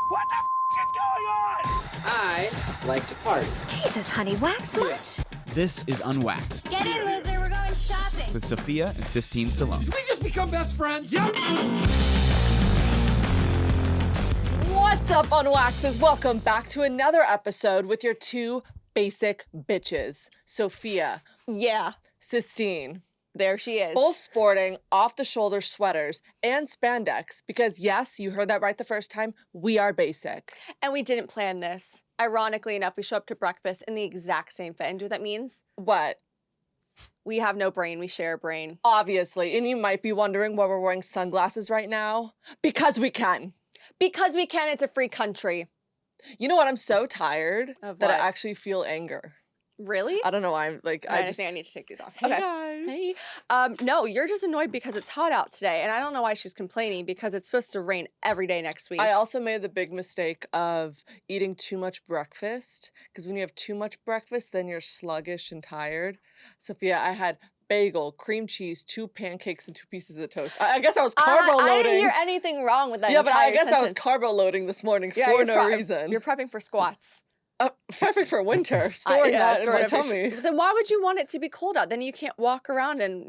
What the is going on? I like to party. Jesus, honey, wax much? This is Unwaxed Get in, loser, we're going shopping. with Sophia and Sistine Stallone. We just become best friends. Yep. What's up, Unwaxes? Welcome back to another episode with your two basic bitches, Sophia. Yeah, Sistine. there she is. Both sporting off-the-shoulder sweaters and spandex because, yes, you heard that right the first time, we are basic. And we didn't plan this. Ironically enough, we show up to breakfast in the exact same fit. And do you know what that means? What? We have no brain. We share a brain. Obviously. And you might be wondering why we're wearing sunglasses right now. Because we can. Because we can. It's a free country. You know what? I'm so tired Of that I what? actually feel anger. Really? I don't know why I'm like, I I just just... think I need to take these off. Hey, guys. Hey. No, you're just annoyed because it's hot out today. And I don't know why she's complaining because it's supposed to rain every day next week. I also made the big mistake of eating too much breakfast because when you have too much breakfast, then you're sluggish and tired. Sophia, I had bagel, cream cheese, 2 pancakes, and 2 pieces of toast. I guess I was carbo I loading. didn't hear anything wrong with that. Yeah, but I entire guess I was sentence. carbo loading this morning Yeah, for you're no reason. You're prepping for squats. Perfect for winter, storing that in my tummy. Then why would you want it to be cold out? Then you can't walk around and,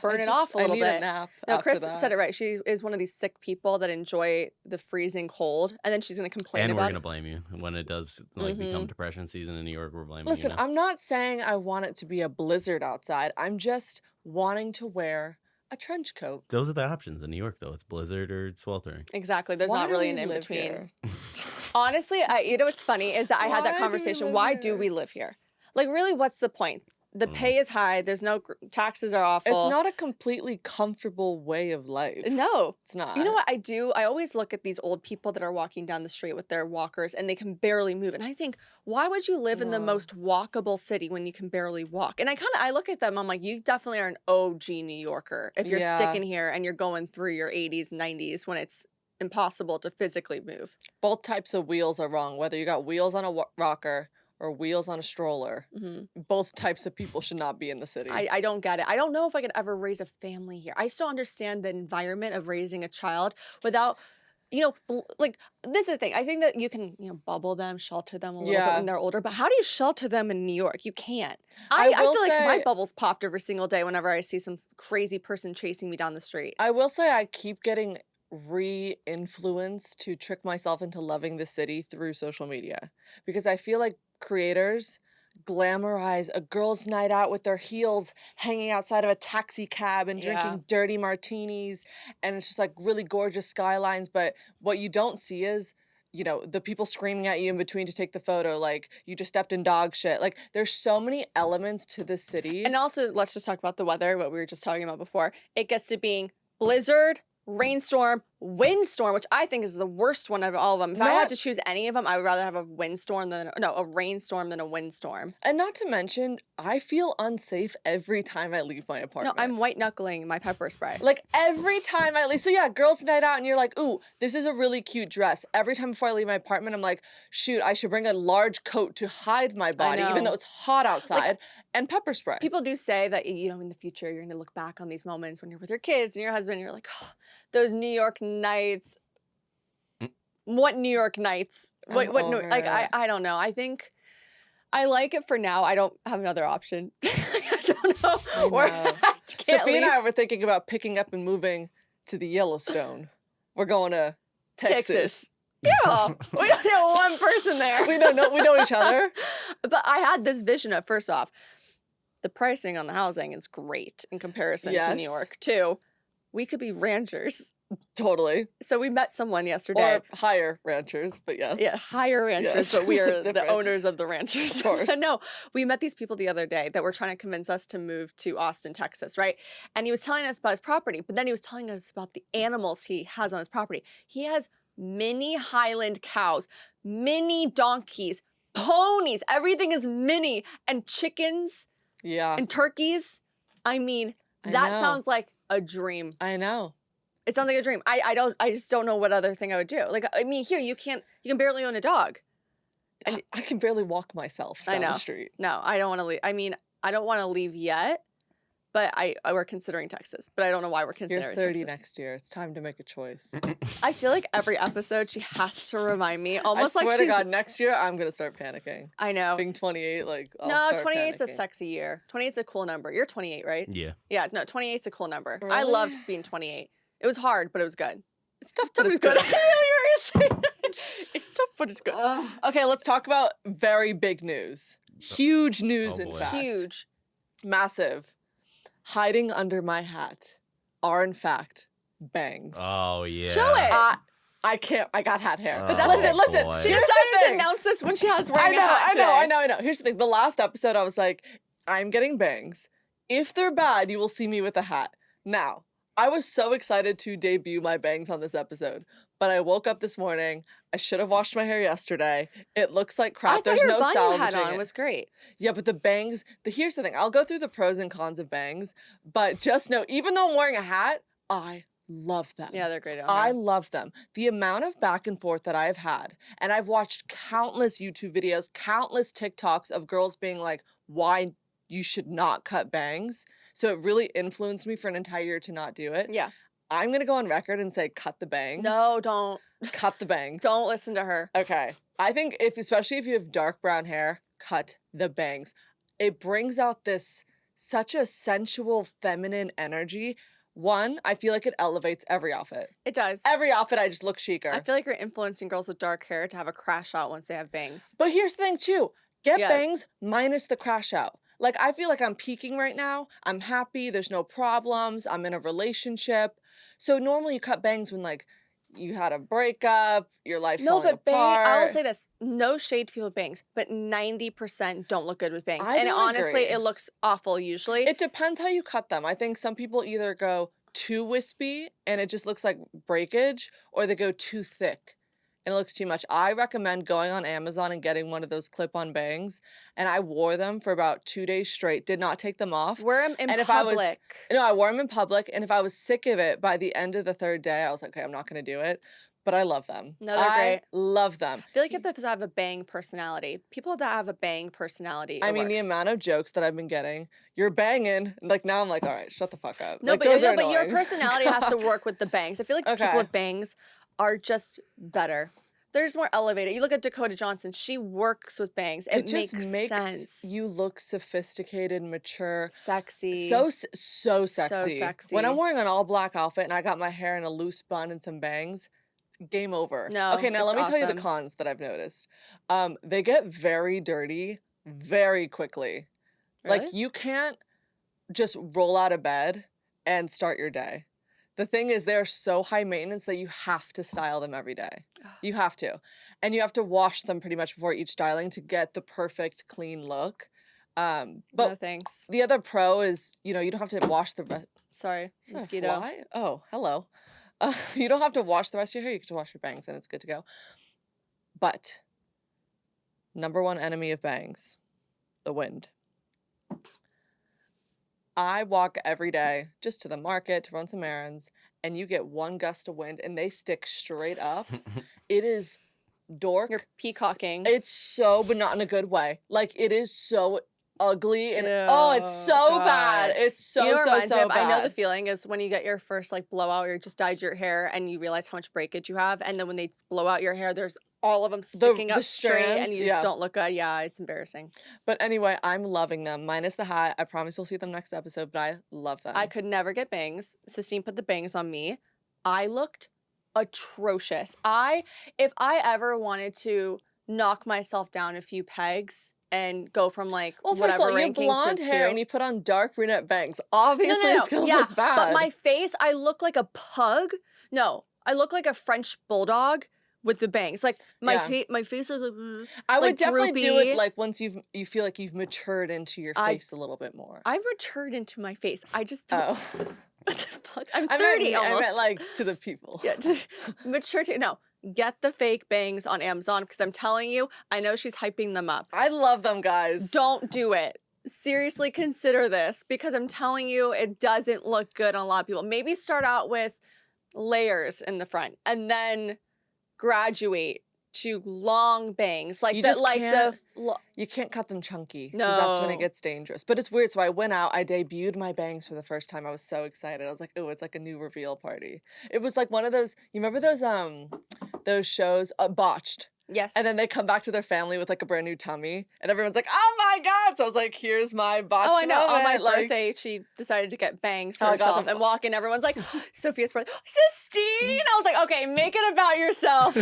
burn it off a little I need bit. a nap No, after Chris that. said it right. She is one of these sick people that enjoy the freezing cold, and then she's going to complain And we're about going to blame you when it does become depression season in New York. We're blaming Listen, you. Now. I'm not saying I want it to be a blizzard outside. I'm just wanting to wear a trench coat. Those are the options in New York, though. It's blizzard or sweltering. Exactly. There's Why not do really we an in live between. here? Honestly, you know what's funny is that I had Why that do we conversation. live Why here? do we live here? Like, really, what's the point? The pay is high. There's no taxes are awful. It's not a completely comfortable way of life. No. It's not. You know what I do? I always look at these old people that are walking down the street with their walkers and they can barely move. And I think, why would you live in the No. most walkable city when you can barely walk? And I look at them, I'm like, you definitely are an OG New Yorker if you're Yeah. sticking here and you're going through your 80s, 90s when it's impossible to physically move. Both types of wheels are wrong. Whether you got wheels on a rocker or wheels on a stroller, both types of people should not be in the city. I don't get it. I don't know if I could ever raise a family here. I still understand the environment of raising a child without, like, this is the thing. I think that you can, bubble them, shelter them a little bit Yeah. when they're older, but how do you shelter them in New York? You can't. I I will feel like my say- bubble's popped every single day whenever I see some crazy person chasing me down the street. I will say I keep getting re-influenced to trick myself into loving the city through social media because I feel like creators glamorize a girls' night out with their heels hanging outside of a taxi cab and drinking Yeah. dirty martinis, and it's just like really gorgeous skylines, but what you don't see is the people screaming at you in between to take the photo, like you just stepped in dog shit. Like there's so many elements to this city. And also, let's just talk about the weather, what we were just talking about before. It gets to being blizzard, rainstorm, windstorm, which I think is the worst one of all of them. If I had Not- to choose any of them, I would rather have a rainstorm than a windstorm. And not to mention, I feel unsafe every time I leave my No, apartment. I'm white knuckling my pepper spray. Like every time I leave. So yeah, girls' night out and you're like, ooh, this is a really cute dress. Every time before I leave my apartment, I'm like, shoot, I should bring a large coat to hide my body, even know. though it's hot outside, and pepper spray. People do say that, in the future, you're going to look back on these moments when you're with your kids and your husband, you're like, oh, those New York nights. What New York nights? What New, over like it. I don't know. I think I like it for now. I don't have another option. I don't know. Or know. I can't Sophia and leave. I were thinking about picking up and moving to the Yellowstone. We're going to Texas. Yeah. We don't know one person there. We know each other. But I had this vision of, first off, the pricing on the housing is great in comparison to New Yes. York. Two, we could be ranchers. Totally. So we met someone yesterday. Or higher ranchers, but yes. Yeah, higher ranchers, Yes, but we are it's the different. owners of the ranchers. Of course. No, we met these people the other day that were trying to convince us to move to Austin, Texas, right? And he was telling us about his property, but then he was telling us about the animals he has on his property. He has mini Highland cows, mini donkeys, ponies. Everything is mini. And chickens Yeah. and turkeys. I mean, I that know. sounds like a dream. I know. It sounds like a dream. I just don't know what other thing I would do. Like, I mean, here you can barely own a dog. I can barely walk myself down I know. the street. No, I don't want to leave. I mean, I don't want to leave yet, but we're considering Texas. But I don't know why we're You're considering 30 Texas. next year. It's time to make a choice. I feel like every episode she has to remind me, almost I like swear she's. to God, next year I'm gonna start panicking. I know. Being 28, like I'll No, start 28's a panicking. sexy year. 28's a cool number. You're 28, right? Yeah. Yeah, no, 28's a cool number. I Really? loved being 28. It was hard, but it was good. It's tough, But but it's it's good. good. You were gonna say it's tough, but it's good. Okay, let's talk about very big news. Huge news, Oh, in boy. fact. Huge. Massive. Hiding under my hat are, in fact, bangs. Oh yeah. Show it. I can't. I got hat hair. But that's listen. boy. She Here's the decided to thing. announce this when she has I wearing a know, hat I know. today. Here's the thing. The last episode, I was like, I'm getting bangs. If they're bad, you will see me with a hat. Now, I was so excited to debut my bangs on this episode, but I woke up this morning. I should have washed my hair yesterday. It looks like crap. I thought There's your no bun you salvaging had on it. was great. Yeah, but the bangs, here's the thing. I'll go through the pros and cons of bangs, but just know, even though I'm wearing a hat, I love them. Yeah, they're great. I love them. The amount of back and forth that I have had, and I've watched countless YouTube videos, countless TikToks of girls being like, why you should not cut bangs. So it really influenced me for an entire year to not do it. Yeah. I'm going to go on record and say, cut the bangs. No, don't. Cut the bangs. Don't listen to her. Okay. I think especially if you have dark brown hair, cut the bangs. It brings out such a sensual, feminine energy. One, I feel like it elevates every outfit. It does. Every outfit, I just look chicer. I feel like you're influencing girls with dark hair to have a crash out once they have bangs. But here's the thing too. Get Yeah. bangs minus the crash out. Like, I feel like I'm peaking right now. I'm happy. There's no problems. I'm in a relationship. So normally you cut bangs when, like, you had a breakup, your life's No, falling but apart. I will say this. No shade to people with bangs, but 90% don't look good with bangs. I And do honestly, agree. it looks awful usually. It depends how you cut them. I think some people either go too wispy and it just looks like breakage, or they go too thick and it looks too much. I recommend going on Amazon and getting one of those clip-on bangs. And I wore them for about 2 days straight, did not take them off. Wear them in And if I was- public. No, I wore them in public, and if I was sick of it by the end of the third day, I was like, okay, I'm not going to do it. But I love them. No, they're I great. love them. I feel like you have to have a bang personality. People that have a bang personality, I it mean, the works. amount of jokes that I've been getting, you're banging. Like, now I'm like, all right, shut the fuck up. No, Like, but, those no, are but your annoying. personality has to work with the bangs. I feel like Okay. people with bangs are just better. They're just more elevated. You look at Dakota Johnson. She works with bangs. It, It just makes sense. you look sophisticated, mature. Sexy. So sexy. sexy. When I'm wearing an all black outfit and I got my hair in a loose bun and some bangs, game over. No, Okay, now it's let me tell you the awesome. cons that I've noticed. They get very dirty very quickly. Like, Really? you can't just roll out of bed and start your day. The thing is, they're so high maintenance that you have to style them every day. You have to. And you have to wash them pretty much before each styling to get the perfect clean look. But no thanks. the other pro is, you don't have to wash the rest. Sorry, Is that a mosquito. fly? Oh, hello. You don't have to wash the rest of your hair. You can just wash your bangs and it's good to go. But number one enemy of bangs, the wind. I walk every day just to the market to run some errands, and you get one gust of wind and they stick straight up. It is dork. You're peacocking. It's so, but not in a good way. Like, it is so ugly and it's Ew, so God. bad. It's so, You know what so, reminds me so of? I know the bad. feeling is when you get your first like blowout or you just dyed your hair and you realize how much breakage you have, and then when they blow out your hair, there's all of them sticking up the straight and strands, you yeah. just don't look good. Yeah, it's embarrassing. But anyway, I'm loving them. Minus the hat. I promise you'll see them next episode, but I love them. I could never get bangs. Sistine put the bangs on me. I looked atrocious. If I ever wanted to knock myself down a few pegs and go from like Well, first whatever of all, you have ranking blonde to hair 2. and you put on dark brunette bangs. Obviously, it's gonna yeah, look bad. but my face, I look like a pug. No, I look like a French bulldog with the bangs. Like my Yeah. my face is like, I would like, definitely do droopy. it like once you feel like you've matured into your I- face a little bit more. I've matured into my face. I just don't. Oh. What the fuck? I'm I 30 meant, almost. I meant like to the people. Yeah, mature to no. Get the fake bangs on Amazon because I'm telling you, I know she's hyping them up. I love them, guys. Don't do it. Seriously, consider this because I'm telling you, it doesn't look good on a lot of people. Maybe start out with layers in the front and then graduate to long bangs, like You that, just like can't- the. You can't cut them chunky. 'Cause that's when it No. gets dangerous. But it's weird. So I went out, I debuted my bangs for the first time. I was so excited. I was like, oh, it's like a new reveal party. It was like one of those, you remember those shows, Botched? Yes. And then they come back to their family with like a brand new tummy, and everyone's like, "Oh my god!" So I was like, "Here's my botched Oh, I know. On my moment," like- birthday, she decided to get bangs for Oh, I got herself them. and walk in. Everyone's like, Sophia's birthday. Sistine! I was like, okay, make it about yourself.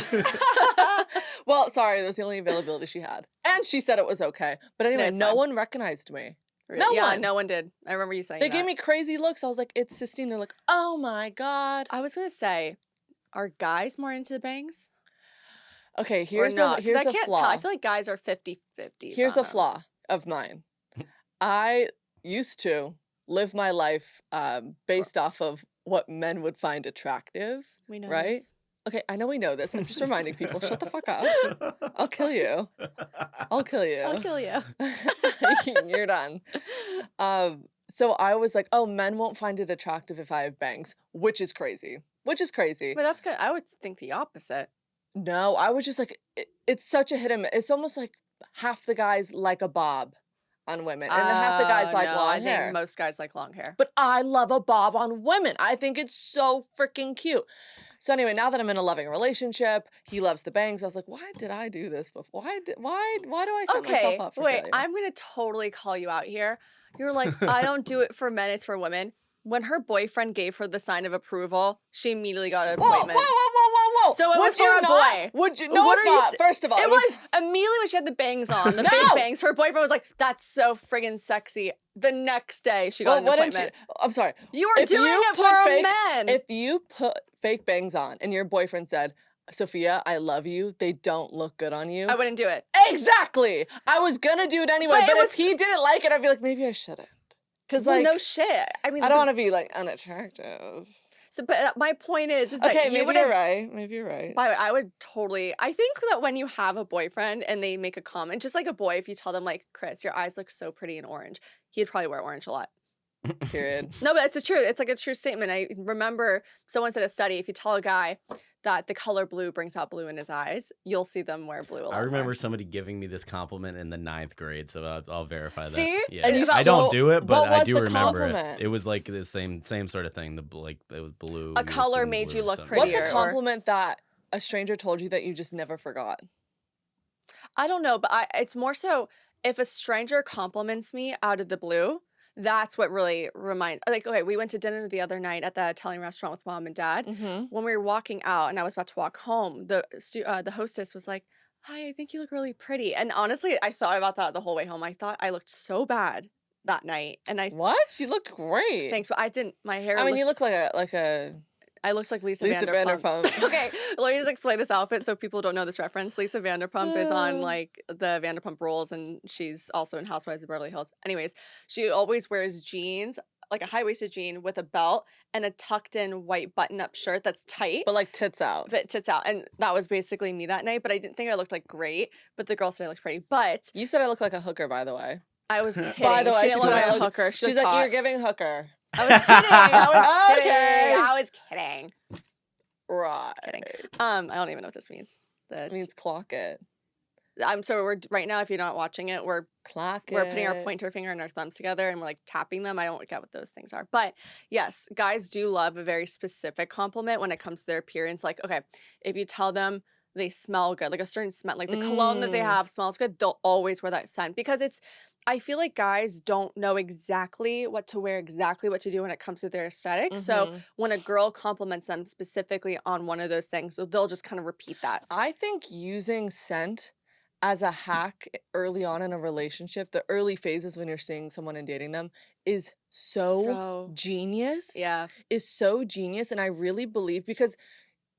Well, sorry, that was the only availability she had, and she said it was okay. But anyway, it's no fine. one recognized me. No No one. No one did. I remember you saying They that. gave me crazy looks. I was like, "It's Sistine." They're like, "Oh my god." I was going to say, are guys more into the bangs? Okay, Or here's not? a 'Cause I here's a can't flaw. tell. I feel like guys are 50-50. Here's on a them. flaw of mine. I used to live my life based off of what men would find attractive. We know Right? this. Okay, I know we know this. I'm just reminding people. Shut the fuck up. I'll kill you. I'll kill you. I'll kill you. You're done. So I was like, oh, men won't find it attractive if I have bangs, which is crazy. Which is crazy. But that's good. I would think the opposite. No, I was just like, it's such a hit and miss. It's almost like half the guys like a bob on women, and then half the guys like no, long I hair. think most guys like long hair. But I love a bob on women. I think it's so freaking cute. So anyway, now that I'm in a loving relationship, he loves the bangs. I was like, why did I do this before? Why do I set myself up for wait, failure? I'm gonna totally call you out here. You're like, I don't do it for men, it's for women. When her boyfriend gave her the sign of approval, she immediately got an Whoa, whoa, appointment. whoa, whoa, whoa, whoa. So it Would was for you a not? boy. Would you? No, What it's are you not. s- First of all, It was immediately when she had the bangs on, the No! fake bangs. Her boyfriend was like, "That's so friggin' sexy." The next day, she got an why didn't appointment. you? I'm sorry. You were If doing you it put for fake- men. If you put fake bangs on and your boyfriend said, Sophia, I love you, they don't look good on you. I wouldn't do it. Exactly. I was gonna do it anyway, But but it was- if he didn't like it, I'd be like, maybe I shouldn't. Because Well, like, no shit. I mean, I don't want to be like unattractive. So, but my point is Okay, that you maybe would you're have. right. Maybe you're right. By the way, I would totally. I think that when you have a boyfriend and they make a comment, just like a boy, if you tell them like, "Chris, your eyes look so pretty in orange," he'd probably wear orange a lot. Period. No, but it's a true. It's like a true statement. I remember someone said a study. If you tell a guy that the color blue brings out blue in his eyes, you'll see them wear blue a lot I remember more. somebody giving me this compliment in the 9th grade, so I'll verify that. See? Yeah. And you I so- don't do it, but what I was do the remember compliment? it. It was like the same sort of thing. Like it was blue. A you were color putting made blue you or look something. prettier. What's a or- compliment that a stranger told you that you just never forgot? I don't know, but it's more so if a stranger compliments me out of the blue, that's what really reminds. Like, okay, we went to dinner the other night at the Italian restaurant with mom and dad. Mm-hmm. When we were walking out and I was about to walk home, the hostess was like, "Hi, I think you look really pretty." And honestly, I thought about that the whole way home. I thought I looked so bad that night, and I What? You looked great. thanks, but I didn't. My hair. I mean, you looked- look like a I looked like Lisa Lisa Vanderpump. Vanderpump. Okay, let me just explain this outfit so people don't know this reference. Lisa Vanderpump is on like the Vanderpump Rules, and she's also in Housewives of Beverly Hills. Anyways, she always wears jeans, like a high-waisted jean with a belt and a tucked-in white button-up shirt that's tight. but like tits out. But tits out, and that was basically me that night. But I didn't think I looked like great. But the girl said I looked pretty. But You said I look like a hooker, by the way. I was kidding. By the way, she didn't look told me like I a look- hooker. She's like, you're giving hooker. I was kidding. I was kidding. Okay. I was kidding. Right. Kidding. I don't even know what this means. It means clock it. So we're right now. If you're not watching it, we're Clock it. putting our pointer finger and our thumbs together and we're like tapping them. I don't get what those things are, but yes, guys do love a very specific compliment when it comes to their appearance. Like, okay, if you tell them they smell good, like a certain smell, like the cologne that they have smells good, they'll always wear that scent because I feel like guys don't know exactly what to wear, exactly what to do when it comes to their aesthetic. So when a girl compliments them specifically on one of those things, so they'll just kind of repeat that. I think using scent as a hack early on in a relationship, the early phases when you're seeing someone and dating them, is so genius. Yeah. Is so genius. And I really believe, because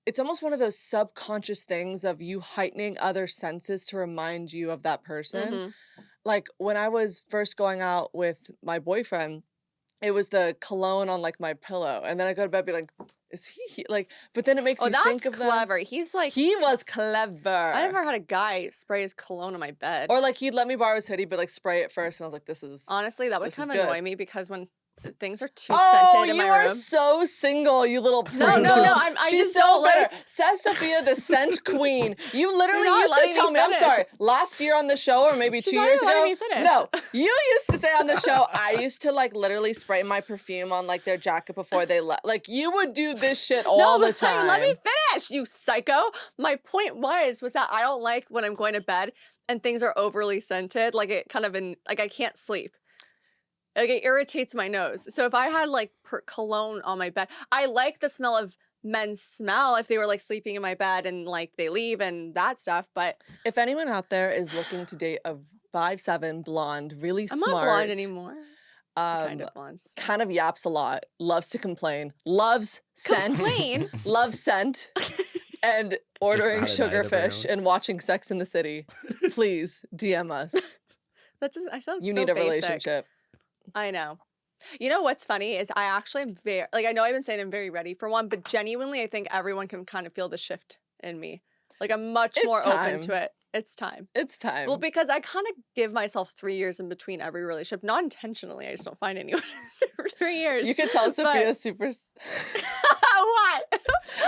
it's almost one of those subconscious things of you heightening other senses to remind you of that person. Like when I was first going out with my boyfriend, it was the cologne on like my pillow. And then I go to bed be like, is he like, but then it makes Oh, you think that's of them. clever. He's like, He was clever. I never had a guy spray his cologne on my bed. Or like he'd let me borrow his hoodie, but like spray it first, and I was like, "This is." Honestly, that would This is kind of annoy good. me because Things are too scented in my you are room. so single, you little No, pringle. I She's just so don't bitter. like. Says Sophia, the scent queen. You literally You're not used to letting me tell me, I'm finish. sorry, last year on the show or maybe She's 2 not years even letting ago. me finish. No, you used to say on the show, I used to like literally spray my perfume on like their jacket before they left. Like you would do this shit all the time. Let me finish, you psycho. My point was that I don't like when I'm going to bed and things are overly scented. Like it kind of like I can't sleep. Like it irritates my nose. So if I had like cologne on my bed, I like the smell of men's smell if they were like sleeping in my bed and like they leave and that stuff. But If anyone out there is looking to date a 5'7" blonde, really I'm smart. not blonde anymore. Kind of blonde. Kind of yaps a lot, loves to complain, loves scent, Complain? loves scent, and ordering Just had a night of her sugarfish own. and watching Sex in the City. Please DM us. That just I sound You so need a basic. relationship. I know. You know what's funny is I actually am very, like, I know I've been saying I'm very ready for one, but genuinely I think everyone can kind of feel the shift in me. Like I'm much It's more time. open to it. It's time. It's time. Well, because I kind of give myself 3 years in between every relationship, not intentionally. I just don't find anyone for 3 years. you could tell but- Sophia's super. What?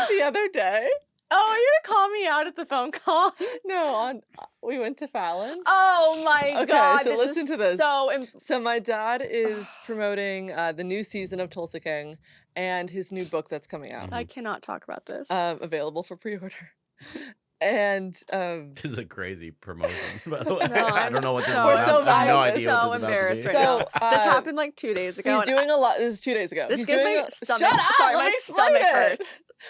The other day, Oh, are you gonna call me out at the phone call? no, we went to Fallon. Oh my Okay, god! so this listen is to this. So So my dad is promoting the new season of Tulsa King and his new book that's coming out, I cannot talk about this. available for pre-order. And This is a crazy promotion, by the way. No, I I'm don't know what this so- is. We're so I have no bad. idea so what this is about to embarrassed be. right now. So, This happened like 2 days ago. he's and doing a lot. This is 2 days ago. This he's gives doing me a, stomach. Shut up! Sorry, let my me explain stomach it. hurts.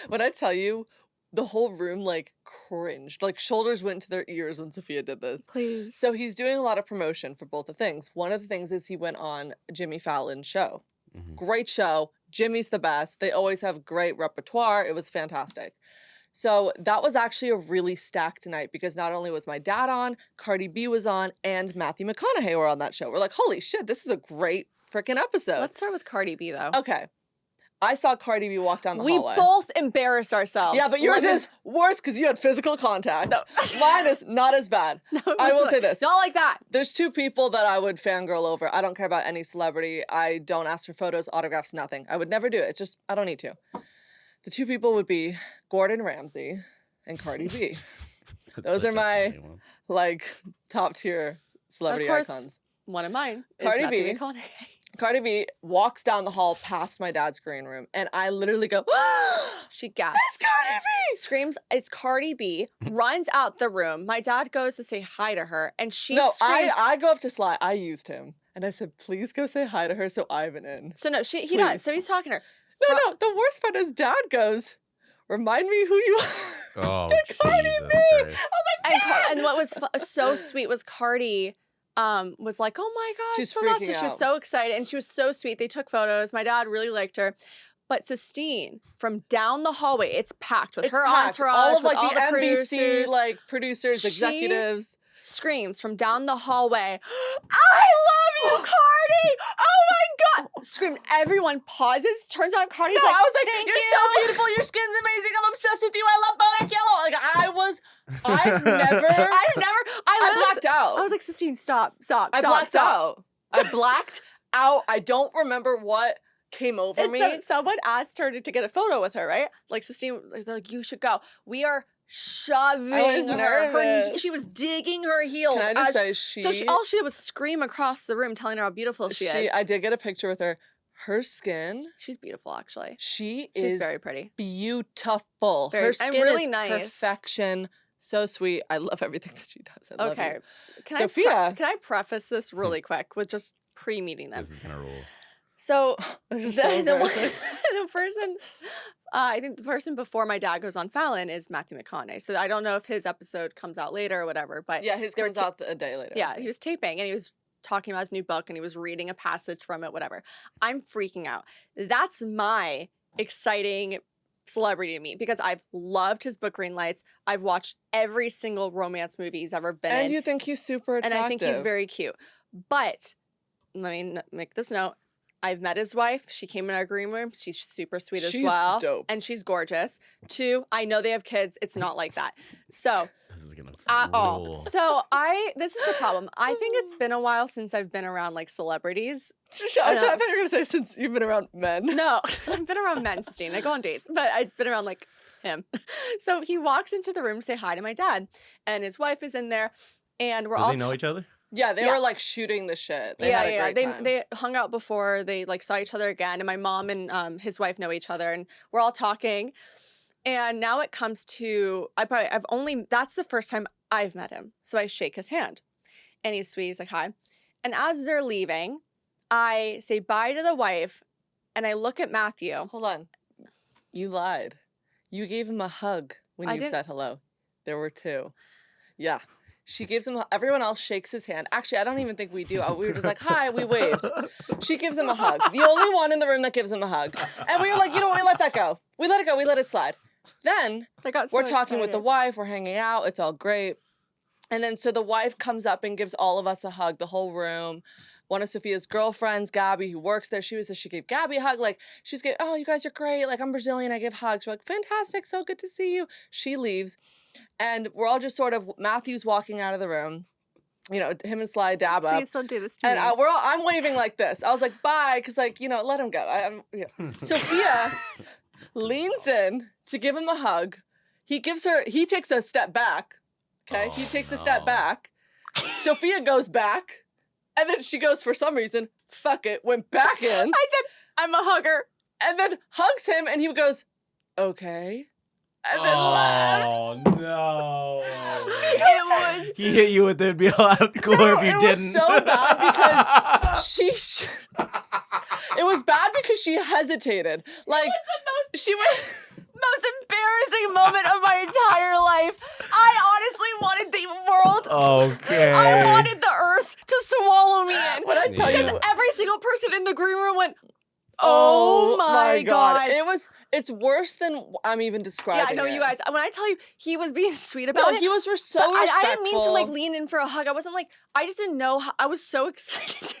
When I tell you, the whole room like cringed, like shoulders went to their ears when Sophia did this. Please. So he's doing a lot of promotion for both the things. One of the things is he went on Jimmy Fallon's show. Mhm. Great show. Jimmy's the best. They always have great repertoire. It was fantastic. So that was actually a really stacked night because not only was my dad on, Cardi B was on, and Matthew McConaughey were on that show. We're like, holy shit, this is a great freaking episode. Let's start with Cardi B though. Okay. I saw Cardi B walk down the We hallway. both embarrassed ourselves. Yeah, but yours Let me- is worse because you had physical contact. Mine is not as bad. No, it I was will not- say this. Not like that. There's two people that I would fangirl over. I don't care about any celebrity. I don't ask for photos, autographs, nothing. I would never do it. It's just, I don't need to. The two people would be Gordon Ramsay and Cardi B. That's Those such are a my- funny one. Like, top tier celebrity Of course. icons. One of mine is Cardi Matthew B. McConaughey. Cardi B walks down the hall past my dad's green room, and I literally go, She gasps. it's Cardi B! Screams, it's Cardi B, runs out the room. My dad goes to say hi to her, and she No, screams. I go up to Sly. I used him. And I said, please go say hi to her so Ivan in. So no, he Please. does. So he's talking to her. No, the worst part is dad goes, remind me who you are. Oh, to Cardi Jesus B. Christ. And what was so sweet was Cardi was like, oh my God, She's so that's freaking She was out. so excited and she was so sweet. They took photos. My dad really liked her. But Sistine, from down the hallway, it's packed with It's her packed. entourage, all of like with all the the NBC producers. like producers, She- executives. Screams from down the hallway, I love you, Cardi! Oh my God! Screamed. Everyone pauses, turns on Cardi's No, like, I was like, thank you're you. so beautiful. Your skin's amazing. I'm obsessed with you. I love Bodak Yellow. Like I've never, I blacked out. I was like, Sistine, stop. I blacked out. I blacked out. I don't remember what came over And me. so someone asked her to get a photo with her, right? Like Sistine, they're like, you should go. We are shoving I was her. nervous. She was digging her heels. Can I just as- say so all she did was scream across the room, telling her how beautiful she is. I did get a picture with her. Her skin, She's beautiful, actually. she She's is very pretty. beautiful. Very- Her and skin really is nice. perfection. So sweet. I love everything that she does. I love Okay. you. Can Sophia. can I preface this really quick with just pre-meeting them? This is gonna rule. So This is the, so the, embarrassing. the person, I think the person before my dad goes on Fallon is Matthew McConaughey. So I don't know if his episode comes out later or whatever, but Yeah, his they were comes ta- out a day later. yeah, he was taping and he was talking about his new book and he was reading a passage from it, whatever. I'm freaking out. That's my exciting celebrity to me because I've loved his book Green Lights. I've watched every single romance movie he's ever been And in. you think he's super attractive. And I think he's very cute. But let me make this note. I've met his wife. She came in our green room. She's super sweet as She's well. dope. And she's gorgeous. 2, I know they have kids. It's not like that. So This is gonna at all. Rule. So this is the problem. I think it's been a while since I've been around like celebrities. I thought you were gonna say since you've been around men. No, I've been around men, Sistine. I go on dates, but it's been around like him. So he walks into the room to say hi to my dad, and his wife is in there, and we're Do all they know each other? Yeah, they were like shooting the shit. They had a great time. They hung out before. They like saw each other again, and my mom and his wife know each other, and we're all talking. And now it comes to that's the first time I've met him. So I shake his hand, and he's sweet. He's like, hi. And as they're leaving, I say bye to the wife, and I look at Matthew. Hold on. You lied. You gave him a hug when you said hello. There were two. Yeah. She gives him, everyone else shakes his hand. Actually, I don't even think we do. We were just like, hi, we waved. She gives him a hug. The only one in the room that gives him a hug. And we were like, you know what, we let that go. We let it go. We let it slide. Then we're talking with the wife. We're hanging out. It's all great. And then so the wife comes up and gives all of us a hug, the whole room. One of Sophia's girlfriends, Gabby, who works there, she gave Gabby a hug. Like, oh, you guys are great. Like, I'm Brazilian. I give hugs. We're like, fantastic. So good to see you. She leaves. And we're all just sort of, Matthew's walking out of the room. You know, him and Sly dab up. Please don't do this to me. And I'm waving like this. I was like, bye. Because, like, you know, let him go. Sophia leans in to give him a hug. He takes a step back. Okay? He takes a step back. Sophia goes back. And then she goes, for some reason, fuck it, went back in. I said, I'm a hugger. And then hugs him, and he goes, okay. And then left. Oh, no. He hit you with it'd be a lot cooler if you didn't. It was so bad because it was bad because she hesitated. Like, she went... most embarrassing moment of my entire life. I honestly wanted the world. Okay. I wanted the earth to swallow me in. When I tell you, because every single person in the green room went, oh my God. It's worse than I'm even describing. Yeah, I know you guys. When I tell you, he was being sweet about No, it. he was so respectful. I didn't mean to like lean in for a hug. I wasn't like, I just didn't know how, I was so excited.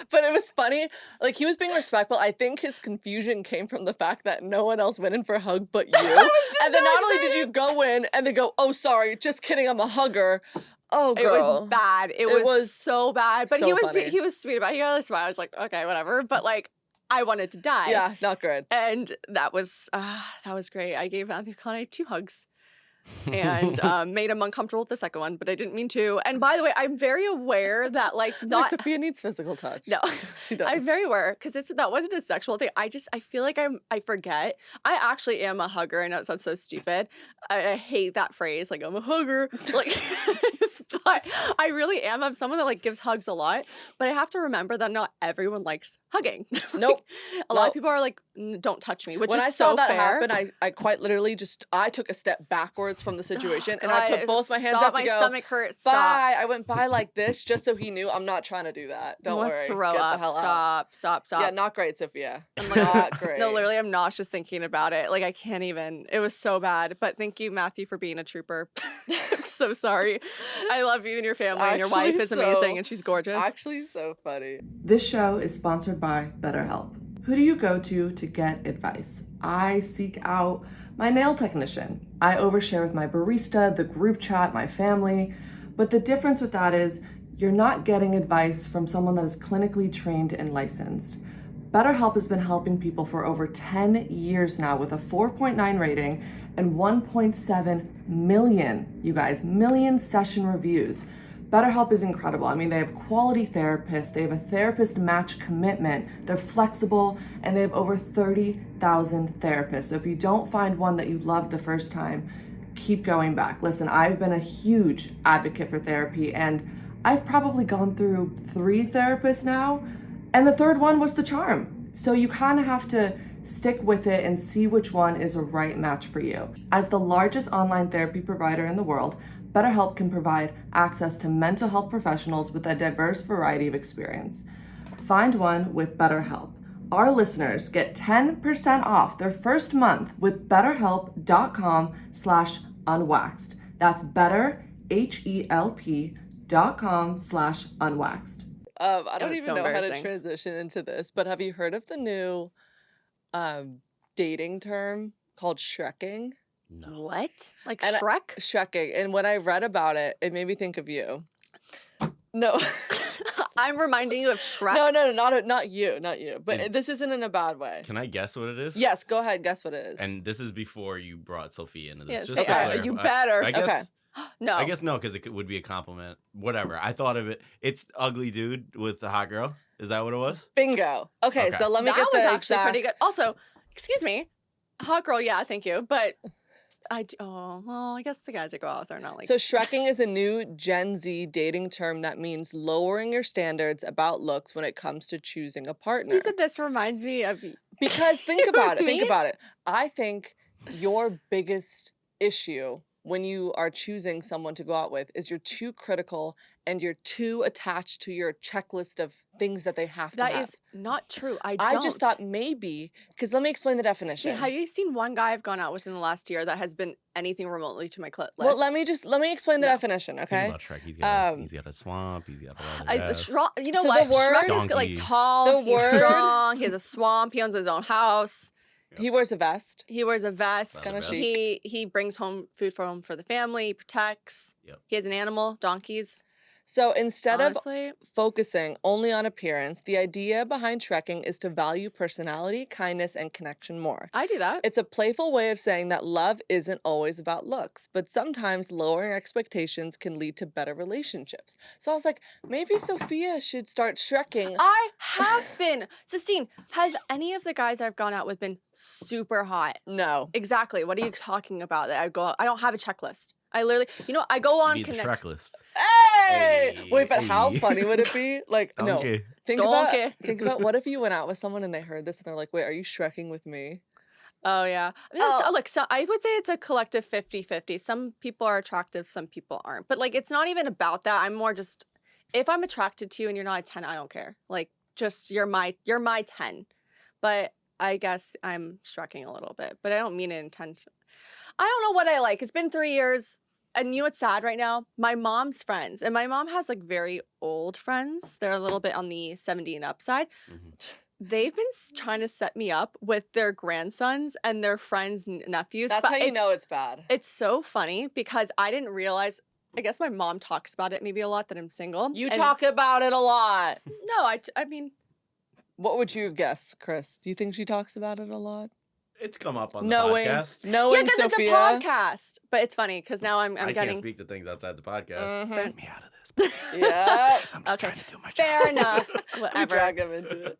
But it was funny. Like, he was being respectful. I think his confusion came from the fact that no one else went in for a hug but you. And then not only did you go in and then go, oh, sorry, just kidding, I'm a hugger. Oh, girl. It was bad. It was so bad. But so he was funny. he was sweet about it. He got a smile. I was like, okay, whatever. But like, I wanted to die. Yeah, not good. And that was great. I gave Matthew McConaughey 2 hugs and made him uncomfortable with the second one, but I didn't mean to. And by the way, I'm very aware that like Sophia needs physical touch. No, she does. I'm very aware because that wasn't a sexual thing. I feel like I forget. I actually am a hugger. I know it sounds so stupid. I hate that phrase. Like, I'm a hugger. Like, but I really am. I'm someone that like gives hugs a lot. But I have to remember that not everyone likes hugging. Nope. A lot of people are like, don't touch me, which when is I so saw that fair. happen, I quite literally I took a step backwards from the situation and I put both my hands up to my go, stomach hurts. bye. I went by like this just so he knew I'm not trying to do that. Don't worry. Throw Get up. the hell out. Stop. Yeah, not great, Sophia. I'm like, not great. No, literally, I'm nauseous thinking about it. Like, I can't even. It was so bad. But thank you, Matthew, for being a trooper. I'm so sorry. I love you and your family, and your wife is amazing, and she's gorgeous. Actually, so funny. This show is sponsored by BetterHelp. Who do you go to get advice? I seek out my nail technician. I overshare with my barista, the group chat, my family. But the difference with that is you're not getting advice from someone that is clinically trained and licensed. BetterHelp has been helping people for over 10 years now with a 4.9 rating and 1.7 million session reviews. BetterHelp is incredible. I mean, they have quality therapists, they have a therapist match commitment, they're flexible, and they have over 30,000 therapists. So if you don't find one that you love the first time, keep going back. Listen, I've been a huge advocate for therapy, and I've probably gone through 3 therapists now, and the third one was the charm. So you kind of have to stick with it and see which one is a right match for you. As the largest online therapy provider in the world, BetterHelp can provide access to mental health professionals with a diverse variety of experience. Find one with BetterHelp. Our listeners get 10% off their first month with BetterHelp.com/unwaxed. That's BetterHelp.com/unwaxed. I don't even so know how to embarrassing. transition into this, but have you heard of the new dating term called Shreking? No. What? Like And Shrek? Shreking. And when I read about it, it made me think of you. No. I'm reminding you of Shrek. No, not you. But this isn't in a bad way. Can I guess what it is? Yes, go ahead. Guess what it is. And this is before you brought Sophia into this. Yes, Just to okay. clarify. You better. I guess, Okay. No. I guess no, because it would be a compliment. Whatever. I thought of it. It's ugly dude with the hot girl. Is that what it was? Bingo. Okay, Okay. so let me that get was the actually exact... pretty good. Also, excuse me, hot girl, yeah, thank you. But I guess the guys that go out with are not like. So Shreking is a new Gen Z dating term that means lowering your standards about looks when it comes to choosing a partner. you said this reminds me of. Because think You know about what it. I Think mean? about it. I think your biggest issue when you are choosing someone to go out with is you're too critical and you're too attached to your checklist of things that they have to That have. is not true. I just thought maybe, because let me explain the definition. See, have you seen one guy I've gone out with in the last year that has been anything remotely to my list? Well, let me explain the No. definition, Think okay? about Shrek. He's got a swamp. He's got a leather vest. You know So what? the word- Shrek is Donkey. like tall. The He's word- strong. He has a swamp. He owns his own house. He wears a vest. He wears a vest. Kinda He brings home food for home for the family. He protects. Yep. He has an animal, donkeys. So instead Honestly, of focusing only on appearance, the idea behind Shreking is to value personality, kindness, and connection more. I do that. It's a playful way of saying that love isn't always about looks, but sometimes lowering expectations can lead to better relationships. So I was like, maybe Sophia should start Shreking. I have been. Sistine, have any of the guys I've gone out with been super hot? No. Exactly. What are you talking about? That I don't have a checklist. I literally, I go on You need the Connect. Shrek list. Hey! Wait, but how Hey. funny would it be? Like, no. Donkey. Think Donkey. about what if you went out with someone and they heard this and they're like, wait, are you Shreking with me? Oh, yeah. Oh. Look, so I would say it's a collective 50-50. Some people are attractive, some people aren't. But, like, it's not even about that. I'm more just, if I'm attracted to you and you're not a 10, I don't care. Like, just, you're my 10. But I guess I'm Shreking a little bit. But I don't mean it intentionally. I don't know what I like. It's been 3 years. And you know what's sad right now? My mom's friends, and my mom has like very old friends. They're a little bit on the 70 and up side. Mhm. They've been trying to set me up with their grandsons and their friends' nephews. That's but how you know it's bad. It's so funny because I didn't realize. I guess my mom talks about it maybe a lot that I'm single. You and- talk about it a lot. No, I mean, What would you guess, Chris? Do you think she talks about it a lot? It's come up on the Knowing podcast. yeah, Sophia. because it's a podcast. But it's funny because now I'm I getting. can't speak to things outside the podcast. Mhm. Get me out of this, please. Yeah. 'Cause I'm just Okay. trying to do my job. Fair enough. We Whatever. drag him into it.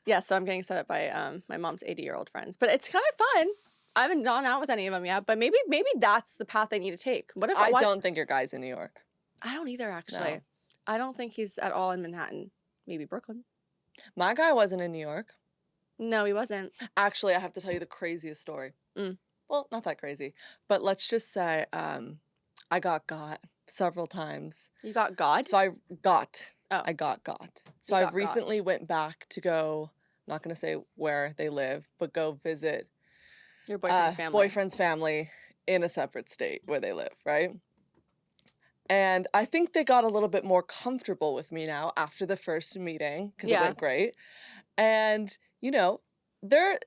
Yeah, so I'm getting set up by my mom's 80-year-old friends. But it's kind of fun. I haven't gone out with any of them yet, but maybe that's the path I need to take. What if I what- don't think your guy's in New York. I don't either, actually. No. I don't think he's at all in Manhattan. Maybe Brooklyn. My guy wasn't in New York. No, he wasn't. Actually, I have to tell you the craziest story. Mm. Well, not that crazy, but let's just say I got several times. You got God? So I got. Oh. I got. So You I got recently went back to go, I'm not going to say where they live, but go visit Your boyfriend's family. boyfriend's family in a separate state where they live, right? And I think they got a little bit more comfortable with me now after the first meeting because Yeah. it went great. And,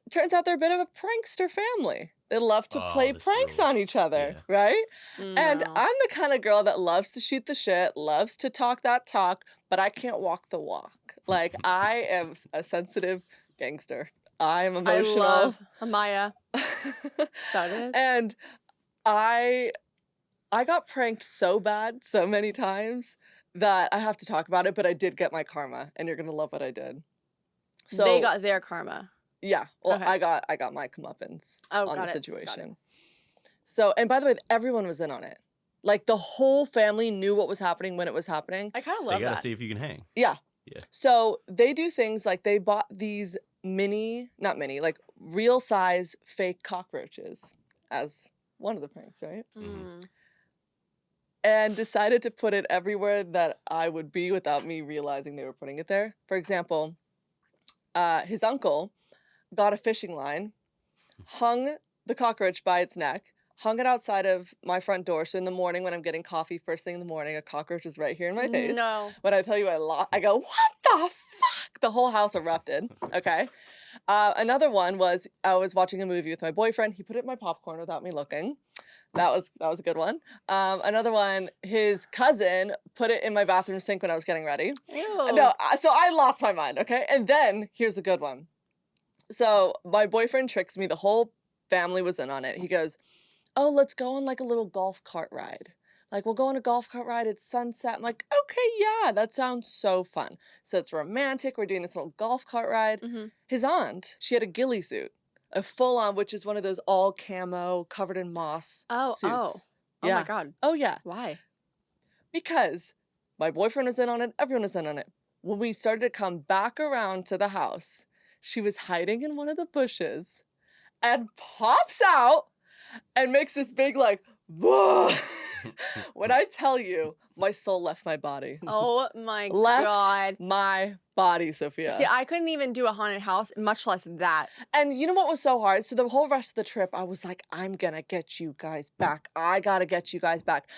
turns out they're a bit of a prankster family. They love to Oh, play this pranks rules. on each other, Yeah. right? And No. I'm the kind of girl that loves to shoot the shit, loves to talk that talk, but I can't walk the walk. Like, I am a sensitive gangster. I am emotional. I love Amaya. That is. And I got pranked so bad so many times that I have to talk about it, but I did get my karma, and you're gonna love what I did. So They got their karma. yeah, well, Okay. I got my comeuppance Oh, on got the it, got it. situation. So, and by the way, everyone was in on it. Like the whole family knew what was happening when it was happening. I kind of They love gotta that. see if you can hang. Yeah. Yeah. So they do things like they bought these like real size fake cockroaches as one of the pranks, right? Mm. And decided to put it everywhere that I would be without me realizing they were putting it there. For example, his uncle got a fishing line, hung the cockroach by its neck, hung it outside of my front door. So in the morning when I'm getting coffee, first thing in the morning, a cockroach is right here in my face. No. When I tell you I go, what the fuck? The whole house erupted. Okay. Another one was I was watching a movie with my boyfriend. He put it in my popcorn without me looking. That was a good one. Another one, his cousin put it in my bathroom sink when I was getting ready. Ew. No, so I lost my mind, okay? And then here's a good one. So my boyfriend tricks me. The whole family was in on it. He goes, oh, let's go on like a little golf cart ride. Like, we'll go on a golf cart ride. It's sunset. I'm like, okay, yeah, that sounds so fun. So it's romantic. We're doing this little golf cart ride. His aunt, she had a ghillie suit, a full-on, which is one of those all camo, covered in moss suits. Oh Yeah. my God. Oh, yeah. Why? Because my boyfriend was in on it. Everyone was in on it. When we started to come back around to the house, she was hiding in one of the bushes and pops out and makes this big, like, whoa. When I tell you, my soul left my body. Oh my Left God. my body, Sophia. See, I couldn't even do a haunted house, much less that. And you know what was so hard? So the whole rest of the trip, I was like, I'm gonna get you guys back. I gotta get you guys back.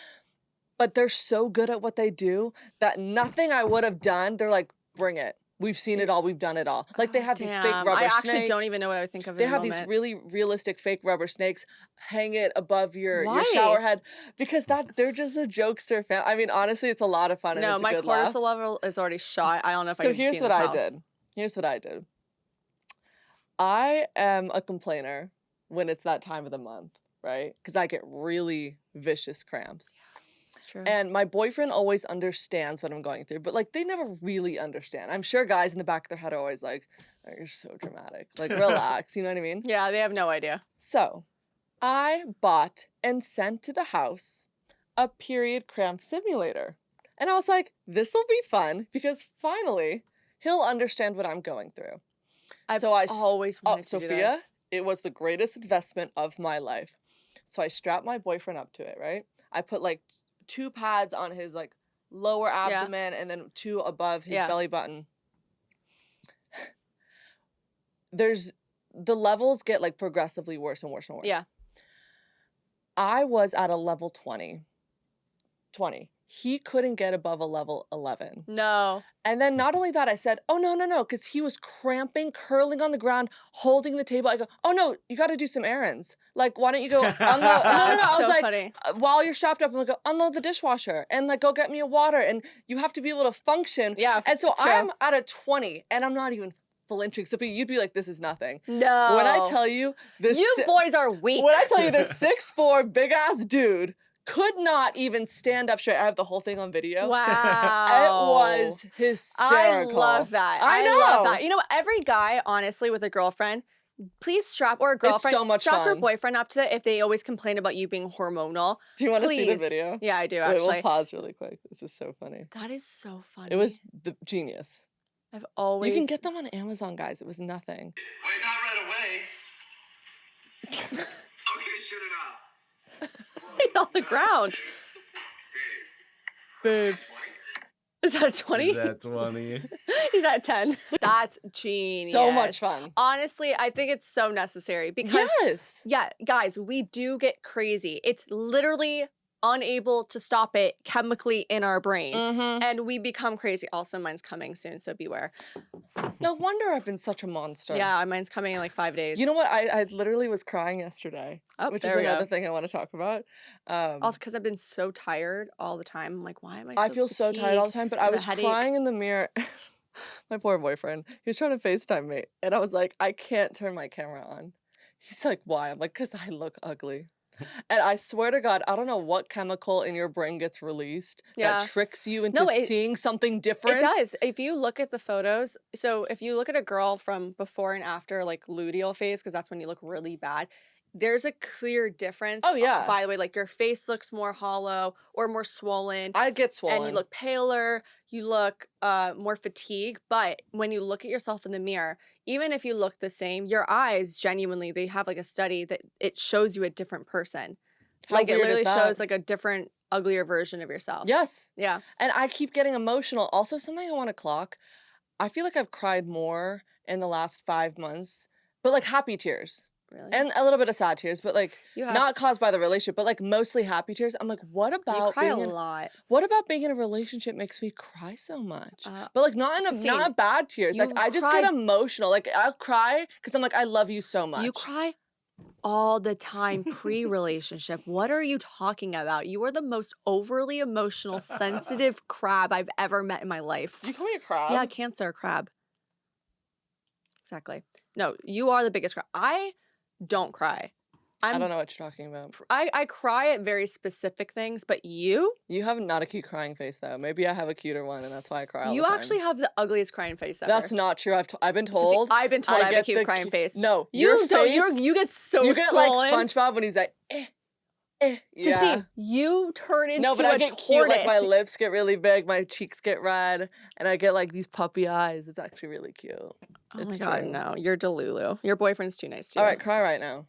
But they're so good at what they do that nothing I would have done, they're like, bring it. We've seen it all. We've done it all. Like, they have these fake Damn, rubber I snakes. actually don't even know what I would think of They in the have these moment. really realistic fake rubber snakes. Hang it above your Why? shower head because they're just a jokester fan. I mean, honestly, it's a lot of fun. And No, it's a my good laugh. cortisol level is already shot. I don't know if I So can here's be in what this I house. did. Here's what I did. I am a complainer when it's that time of the month, right? Because I get really vicious cramps. It's true. And my boyfriend always understands what I'm going through, but like they never really understand. I'm sure guys in the back of their head are always like, oh, you're so dramatic. Like, relax, you know what I mean? Yeah, they have no idea. So I bought and sent to the house a period cramp simulator. And I was like, this will be fun because finally he'll understand what I'm going through. I've So I always wanted to do Sophia, this. it was the greatest investment of my life. So I strapped my boyfriend up to it, right? I put like 2 pads on his like lower abdomen and then 2 above his belly button. The levels get like progressively worse and worse and worse. Yeah. I was at a level 20. He couldn't get above a level 11. No. And then not only that, I said, oh, no, because he was cramping, curling on the ground, holding the table. I go, oh, no, you got to do some errands. Like, why don't you go unload? No. I That's was so like, funny. while you're strapped up, I'm going to go unload the dishwasher and like go get me a water. And you have to be able to function. Yeah, And so true. I'm at a 20 and I'm not even flinching. Sophie, you'd be like, this is nothing. No. When I tell you this, You boys are weak. when I tell you this 6'4" big ass dude could not even stand up straight. I have the whole thing on video. Wow. It was hysterical. I love that. I know. love that. You know, every guy, honestly, with a girlfriend, please strap, or a girlfriend, so much strap your fun. boyfriend up to it if they always complain about you being hormonal. Do you want to see the Please. video? Yeah, I do, Wait, actually. we'll pause really quick. This is so funny. That is so funny. It was the genius. I've always... You can get them on Amazon, guys. It was nothing. Wait, not right away. Okay, shut it off. on the ground. Babe. Is that a 20? Is that 20? He's at 10. That's genius. So much fun. Honestly, I think it's so necessary because, Yes. yeah, guys, we do get crazy. It's literally unable to stop it chemically in our brain. Mm-hmm. And we become crazy. Also, mine's coming soon, so beware. No wonder I've been such a monster. Yeah, mine's coming in like 5 days. You know what? I literally was crying yesterday, Oh, which is there we go. another thing I want to talk about. Also, because I've been so tired all the time. I'm like, why am I so I feel so tired all the time, but I have a was headache. crying in the mirror. My poor boyfriend. He was trying to FaceTime me, and I was like, I can't turn my camera on. He's like, why? I'm like, because I look ugly. And I swear to God, I don't know what chemical in your brain gets released that tricks you into seeing something different. It does. If you look at the photos, so if you look at a girl from before and after, like luteal phase, because that's when you look really bad, there's a clear difference. Oh, yeah. By the way, like your face looks more hollow or more swollen. I get swollen. And you look paler, you look more fatigued. But when you look at yourself in the mirror, even if you look the same, your eyes genuinely, they have like a study that it shows you a different person. How Like it weird is literally that? shows like a different, uglier version of yourself. Yes. Yeah. And I keep getting emotional. Also, something I want to clock. I feel like I've cried more in the last 5 months, but like happy tears. Really? And a little bit of sad tears, but like You have- not caused by the relationship, but like mostly happy tears. I'm like, what about you cry a being in, lot. what about being in a relationship makes me cry so much? Uh, But like not in a Sistine, not bad tears. Like you I just cry- get emotional. Like I'll cry because I'm like, I love you so much. You cry all the time pre-relationship. What are you talking about? You are the most overly emotional, sensitive crab I've ever met in my life. Do you call me a crab? Yeah, Cancer crab. Exactly. No, you are the biggest crab. I don't cry. I don't know what you're talking about. I cry at very specific things, but you You have not a cute crying face though. Maybe I have a cuter one, and that's why I cry all you the time. actually have the ugliest crying face ever. That's not true. I've been Sissy, told. I've been told I have a get cute the crying face. No, You your don't. face. You get so You get swollen. like SpongeBob when he's like, Sissy, yeah. you turn into No, but a I get tortoise. cute. Like my lips get really big, my cheeks get red, and I get like these puppy eyes. It's actually really cute. Oh It's my god, true. no, you're Delulu. Your boyfriend's too nice to you. All right, cry right now.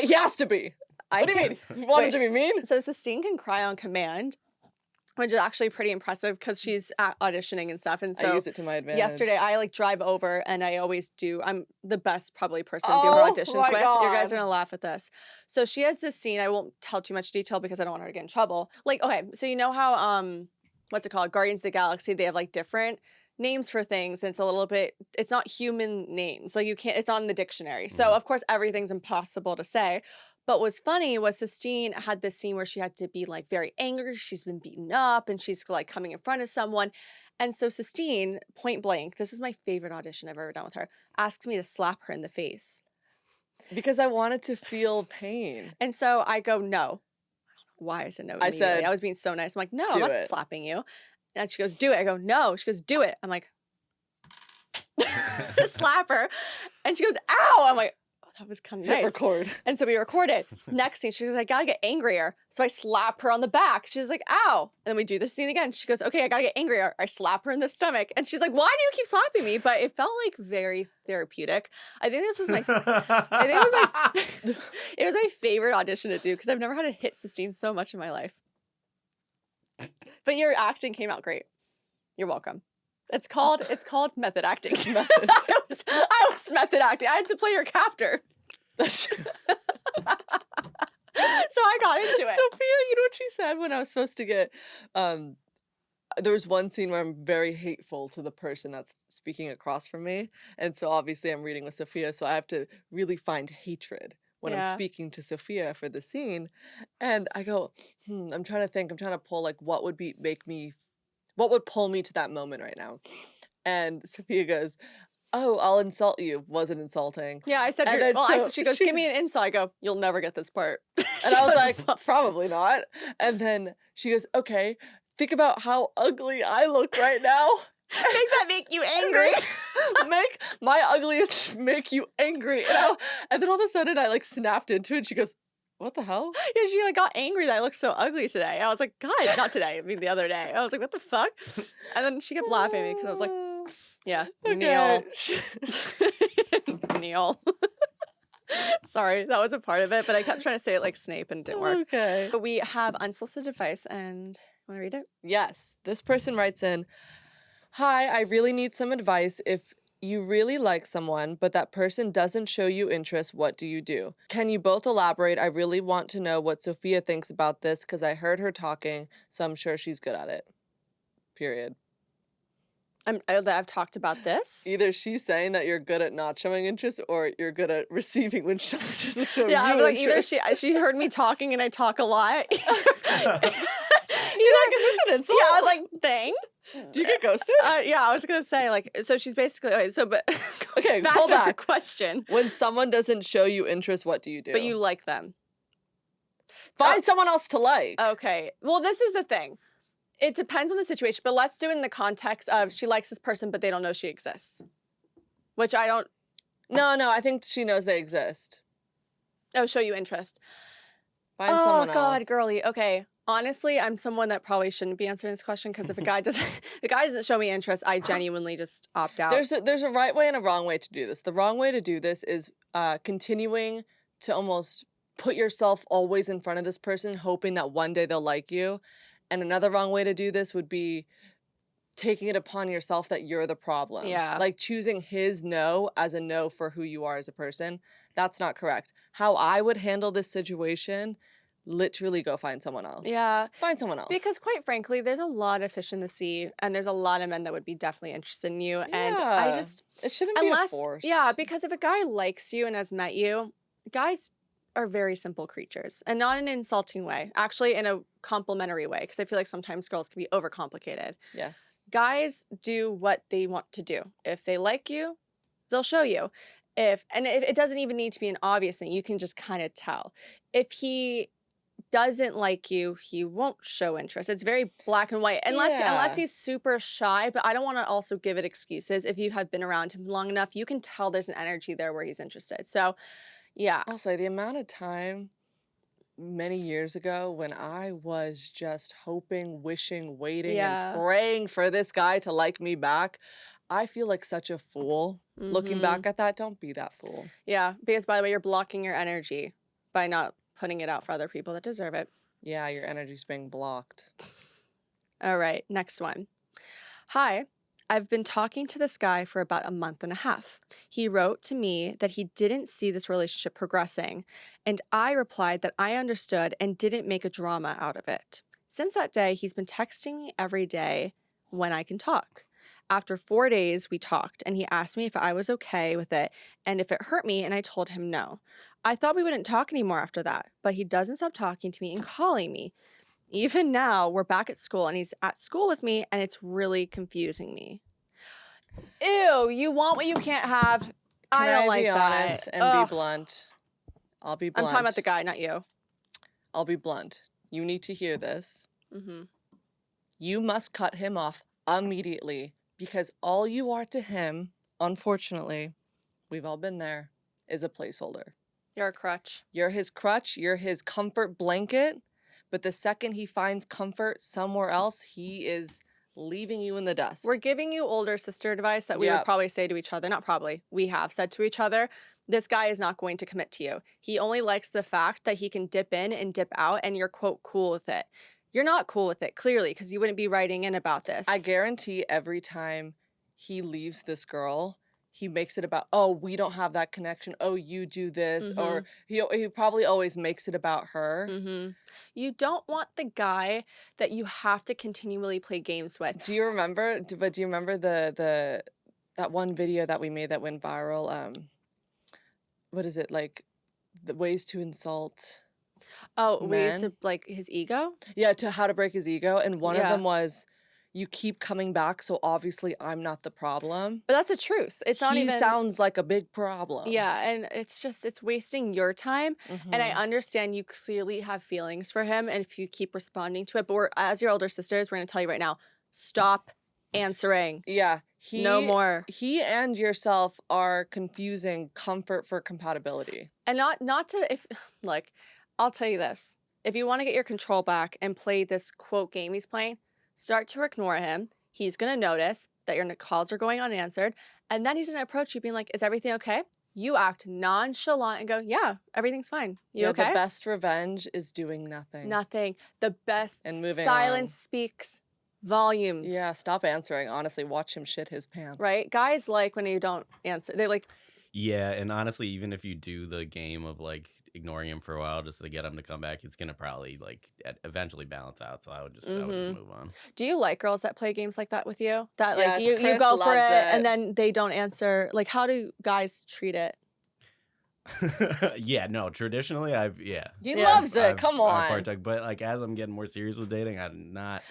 He has to be. What do you mean? You want him to be mean? So Sistine can cry on command, which is actually pretty impressive because she's auditioning and stuff. And so I use it to my advantage. yesterday I like drive over and I always do. I'm the best probably person to do her Oh auditions my with. You guys are God. gonna laugh at this. So she has this scene. I won't tell too much detail because I don't want her to get in trouble. Like, okay, so you know how what's it called? Guardians of the Galaxy. They have like different names for things. And it's a little bit. It's not human names. Like you can't. It's on the dictionary. So of course everything's impossible to say. But what's funny was Sistine had this scene where she had to be like very angry. She's been beaten up and she's like coming in front of someone. And so Sistine, point blank, this is my favorite audition I've ever done with her, asks me to slap her in the face. Because I wanted to feel pain. And so I go, no. I don't know why I said no. I Immediately. said, I was being so nice. I'm like, no, I'm do not it. slapping you. And she goes, do it. I go, no. She goes, do it. I'm like, slap her. And she goes, ow. I'm like, oh, that was kind of Hit nice. record. And so we recorded. Next scene, she goes, I gotta get angrier. So I slap her on the back. She's like, ow. And then we do the scene again. She goes, okay, I gotta get angrier. I slap her in the stomach. And she's like, why do you keep slapping me? But it felt like very therapeutic. I think this was my, it was my favorite audition to do because I've never had to hit Sistine so much in my life. But your acting came out great. You're welcome. It's called method acting. I was method acting. I had to play your captor. So I got into it. Sophia, you know what she said when I was supposed to get there was one scene where I'm very hateful to the person that's speaking across from me. And so obviously I'm reading with Sophia, so I have to really find hatred when I'm Yeah. speaking to Sophia for the scene. And I go, I'm trying to think, I'm trying to pull like what would pull me to that moment right now. And Sophia goes, oh, I'll insult you. Wasn't insulting. Yeah, I said, And then she goes, give me an insult. I go, you'll never get this part. And I was like, probably not. And then she goes, okay, think about how ugly I look right now. make that make you angry. Make my ugliest make you angry. And then all of a sudden I like snapped into it. She goes, what the hell? Yeah, she like got angry that I looked so ugly today. I was like, God, not today. I mean, the other day. I was like, what the fuck? And then she kept laughing at me because I was like, yeah, Okay. Neil. Neil. Sorry, that was a part of it, but I kept trying to say it like Snape and it didn't work. Okay. But we have unsolicited advice, and want to read it? Yes. This person writes in, hi, I really need some advice. If you really like someone, but that person doesn't show you interest, what do you do? Can you both elaborate? I really want to know what Sophia thinks about this because I heard her talking, so I'm sure she's good at it. Period. I've talked about this. Either she's saying that you're good at not showing interest or you're good at receiving when someone doesn't show Yeah, you I'm like, either interest. she heard me talking and I talk a lot. You're like, is this an insult? Yeah, I was like, dang. Do you get ghosted? Yeah, I was gonna say like, so she's basically okay. So, but Okay, back pull to her back. question. When someone doesn't show you interest, what do you do? But you like them. find someone else to like. Okay. Well, this is the thing. It depends on the situation, but let's do it in the context of she likes this person, but they don't know she exists. Which I don't. No, I think she knows they exist. Oh, show you interest. Find someone else. Oh God, girly. Okay. Honestly, I'm someone that probably shouldn't be answering this question because if a guy doesn't show me interest, I genuinely just opt out. There's a right way and a wrong way to do this. The wrong way to do this is continuing to almost put yourself always in front of this person, hoping that one day they'll like you. And another wrong way to do this would be taking it upon yourself that you're the problem. Yeah. Like choosing his no as a no for who you are as a person. That's not correct. How I would handle this situation, literally go find someone else. Yeah. Find someone else. Because quite frankly, there's a lot of fish in the sea and there's a lot of men that would be definitely interested in you. And I Yeah. just, it shouldn't be a force. yeah, because if a guy likes you and has met you, guys are very simple creatures, and not in an insulting way, actually in a complimentary way, because I feel like sometimes girls can be overcomplicated. Yes. Guys do what they want to do. If they like you, they'll show you. If it doesn't even need to be an obvious thing, you can just kind of tell. If he doesn't like you, he won't show interest. It's very black and white, unless he's super shy. But I don't want to also give it excuses. If you have been around him long enough, you can tell there's an energy there where he's interested. So, yeah. I'll say the amount of time many years ago when I was just hoping, wishing, waiting, and praying for this guy to like me back, I feel like such a fool. Looking back at that, don't be that fool. Yeah, because by the way, you're blocking your energy by not putting it out for other people that deserve it. Yeah, your energy's being blocked. All right, next one. Hi, I've been talking to this guy for about a month and a half. He wrote to me that he didn't see this relationship progressing, and I replied that I understood and didn't make a drama out of it. Since that day, he's been texting me every day when I can talk. After 4 days, we talked, and he asked me if I was okay with it and if it hurt me, and I told him no. I thought we wouldn't talk anymore after that, but he doesn't stop talking to me and calling me. Even now, we're back at school, and he's at school with me, and it's really confusing me. Ew, you want what you can't have. I don't like that. Can I be honest and be blunt? I'll be blunt. I'm talking about the guy, not you. I'll be blunt. You need to hear this. Mm-hmm. You must cut him off immediately because all you are to him, unfortunately, we've all been there, is a placeholder. You're a crutch. You're his crutch. You're his comfort blanket. But the second he finds comfort somewhere else, he is leaving you in the dust. We're giving you older sister advice that we would probably say to each other. Not probably. We have said to each other, this guy is not going to commit to you. He only likes the fact that he can dip in and dip out, and you're, quote, cool with it. You're not cool with it, clearly, because you wouldn't be writing in about this. I guarantee every time he leaves this girl, he makes it about, oh, we don't have that connection. Oh, you do this. Or he probably always makes it about her. You don't want the guy that you have to continually play games with. Do you remember, that one video that we made that went viral? What is it, like, the ways to insult ways to, like, his ego? Yeah, to how to break his ego. And one of them was, you keep coming back, so obviously I'm not the problem. But that's the truth. It's not even... He sounds like a big problem. Yeah, and it's just, it's wasting your time. And I understand you clearly have feelings for him, and if you keep responding to it, but as your older sisters, we're going to tell you right now, stop answering. Yeah. No more. He and yourself are confusing comfort for compatibility. And not to, if, like, I'll tell you this. If you want to get your control back and play this, quote, game he's playing, start to ignore him. He's going to notice that your calls are going unanswered. And then he's going to approach you being like, is everything okay? You act nonchalant and go, yeah, everything's fine. You okay? The best revenge is doing nothing. Nothing. The best and moving silence on. Speaks volumes. Yeah, stop answering. Honestly, watch him shit his pants. Right? Guys like when you don't answer. They like... Yeah, and honestly, even if you do the game of, like, ignoring him for a while just to get him to come back, it's gonna probably, like, eventually balance out. So I would just move on. Do you like girls that play games like that with you? That like you go for it and then they don't answer. Like, how do guys treat it? Yeah, no, traditionally He loves it. Come on. But like as I'm getting more serious with dating, I'm not.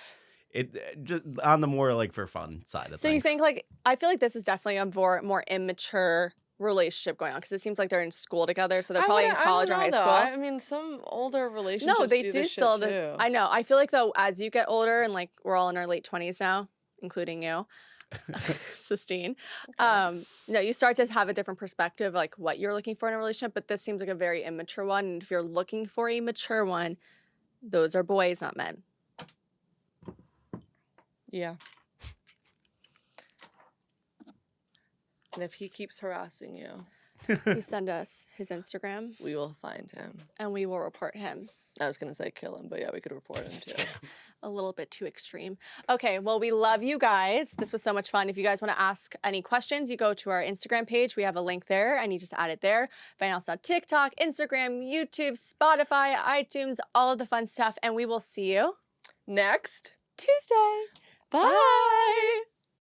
It just on the more like for fun side of things. So you think like I feel like this is definitely a more immature relationship going on because it seems like they're in school together, so they're probably in college or high school. I mean, some older relationships do still too. I know. I feel like though, as you get older and like we're all in our late 20s now, including you, Sistine. Okay. No, you start to have a different perspective, like what you're looking for in a relationship. But this seems like a very immature one. And if you're looking for a mature one, those are boys, not men. Yeah. And if he keeps harassing you, you send us his Instagram. We will find him. And we will report him. I was going to say kill him, but yeah, we could report him too. A little bit too extreme. Okay, well, we love you guys. This was so much fun. If you guys want to ask any questions, you go to our Instagram page. We have a link there, and you just add it there. Find us on TikTok, Instagram, YouTube, Spotify, iTunes, all of the fun stuff. And we will see you next Tuesday. Bye.